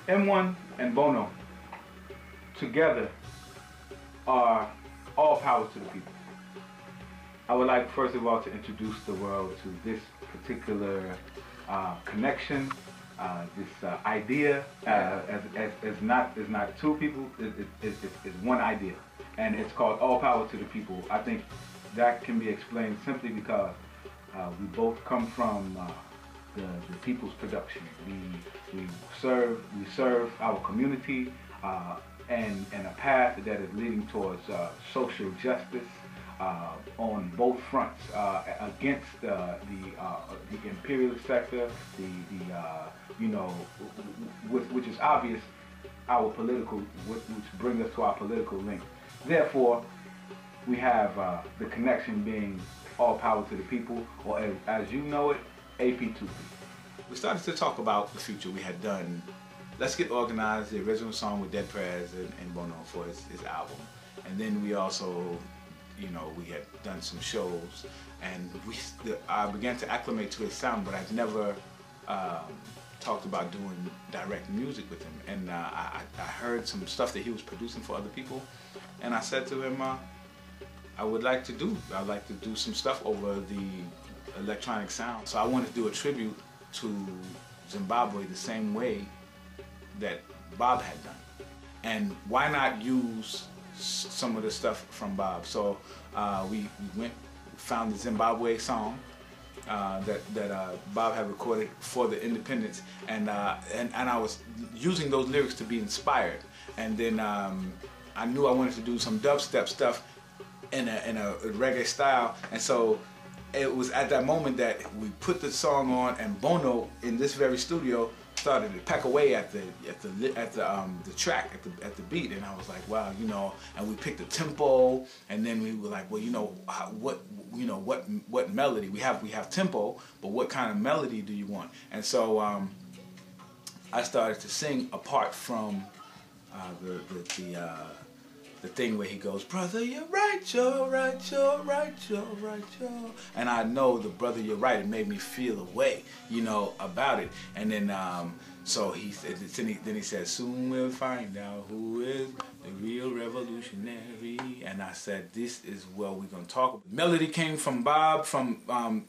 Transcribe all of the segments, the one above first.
M1 and Bonnot together are all power to the people. I would like first of all to introduce the world to this particular connection, this idea as not two people, it's one idea, and it's called all power to the people. I think that can be explained simply because we both come from the people's production. We serve our community and a path that is leading towards social justice on both fronts, against the imperialist sector, which is obvious, our political, which brings us to our political link. Therefore, we have the connection being all power to the people, or as you know it, AP2P. We started to talk about the future. We had done Let's Get Organized, the original song with Dead Prez and Bonnot for his album. And then we also, we had done some shows, and I began to acclimate to his sound, but I'd never talked about doing direct music with him. And I heard some stuff that he was producing for other people, and I said to him, I'd like to do some stuff over the electronic sound. So I wanted to do a tribute to Zimbabwe the same way that Bob had done. And why not use some of the stuff from Bob? So we found the Zimbabwe song that Bob had recorded for the independence, and I was using those lyrics to be inspired. And then I knew I wanted to do some dubstep stuff in a reggae style, and so it was at that moment that we put the song on, and Bonnot in this very studio started to peck away at the track, at the beat, and I was like, wow, and we picked the tempo, and then we were like, well, what melody? We have tempo, but what kind of melody do you want? And so I started to sing apart from the thing where he goes, brother, you're right, you're right, you're right, you're right, you're. And I know the brother, you're right, it made me feel a way, about it. And then, so he said, then he said, soon we'll find out who is the real revolutionary. And I said, this is what we're gonna talk about. Melody came from Bob,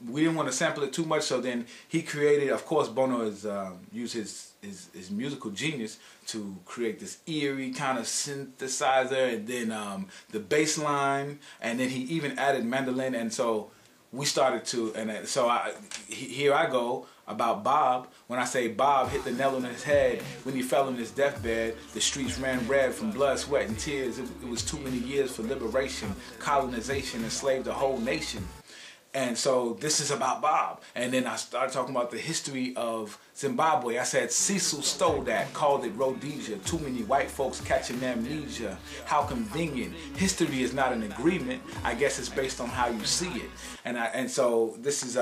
we didn't want to sample it too much, so then he created, of course, Bonnot used his musical genius to create this eerie kind of synthesizer, and then the bass line, and then he even added mandolin. And so we started to, and so here I go about Bob. When I say Bob hit the nail on his head when he fell on his deathbed, the streets ran red from blood, sweat, and tears. It was too many years for liberation. Colonization enslaved the whole nation. And so this is about Bob. And then I started talking about the history of Zimbabwe. I said Cecil stole that, called it Rhodesia. Too many white folks catching amnesia. How convenient. History is not an agreement. I guess it's based on how you see it. And so this is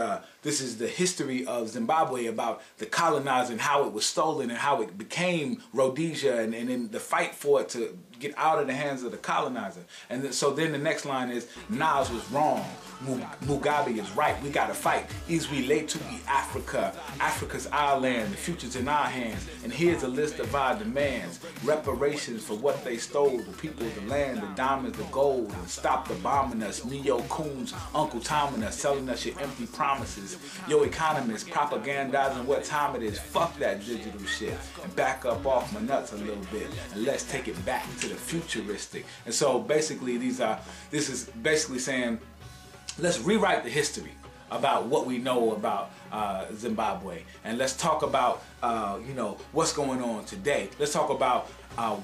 the history of Zimbabwe, about the colonizing, how it was stolen and how it became Rhodesia, and then the fight for it to get out of the hands of the colonizer. And so then the next line is, Nas was wrong, Mugabe is right, we gotta fight. Izwi to be Africa, Africa's our land, the future's in our hands. And here's a list of our demands: reparations for what they stole, the people, the land, the diamonds, the gold, and stop the bombing us, Neo Coons, Uncle Tom and us, selling us your empty promises. Yo economists propagandizing what time it is, fuck that digital shit, and back up off my nuts a little bit, and let's take it back to the futuristic. And so basically this is basically saying, let's rewrite the history about what we know about Zimbabwe, and let's talk about what's going on today. Let's talk about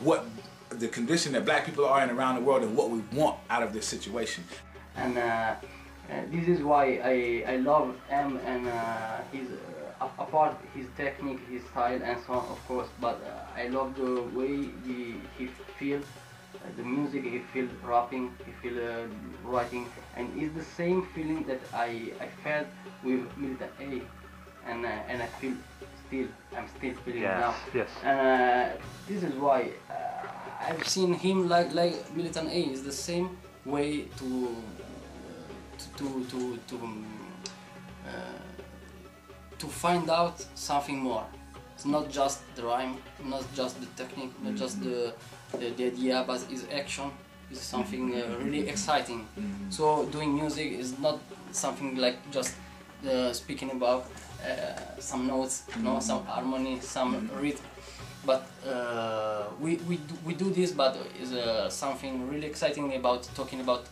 what the condition that black people are in around the world, and what we want out of this situation. And this is why I love him, and his apart his technique, his style, and so on, of course. But I love the way he feels the music, he feels rapping, he feels writing, and it's the same feeling that I felt with Militant A, and I feel I'm still feeling now. Yes. And this is why I've seen him like Militant A is the same way to find out something more. It's not just the rhyme, not just the technique, not just the idea, but it's action. Is something really exciting. So doing music is not something like just speaking about some notes, no, some harmony, some rhythm. But we do this, but is something really exciting about talking about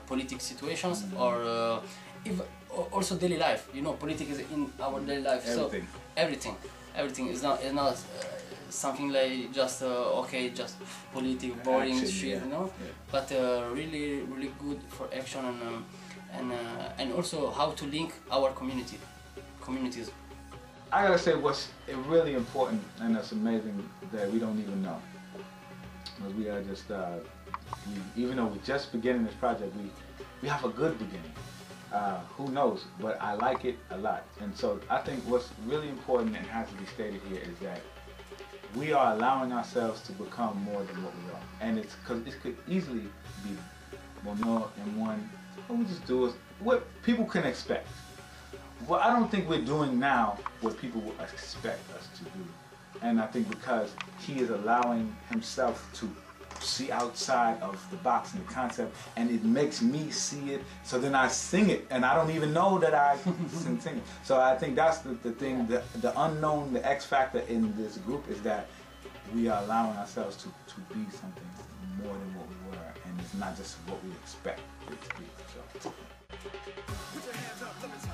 political situations or also daily life. You know, politics is in our daily life. Everything. So everything is not something like just okay, just political, boring action, shit, yeah. you know. Yeah. But really good for action and also how to link our communities. I gotta say, what's really important, and that's amazing that we don't even know. Because we are just, even though we're just beginning this project, we have a good beginning. Who knows? But I like it a lot. And so I think what's really important and has to be stated here is that we are allowing ourselves to become more than what we are. And it's because it could easily be Bonnot and one. What we just do is what people can expect. Well, I don't think we're doing now what people will expect us to do. And I think because he is allowing himself to see outside of the box and the concept, and it makes me see it, so then I sing it, and I don't even know that I can sing it. So I think that's the thing, the unknown, the X factor in this group is that we are allowing ourselves to be something more than what we were, and it's not just what we expect it to be. So. Put your hands up, let me see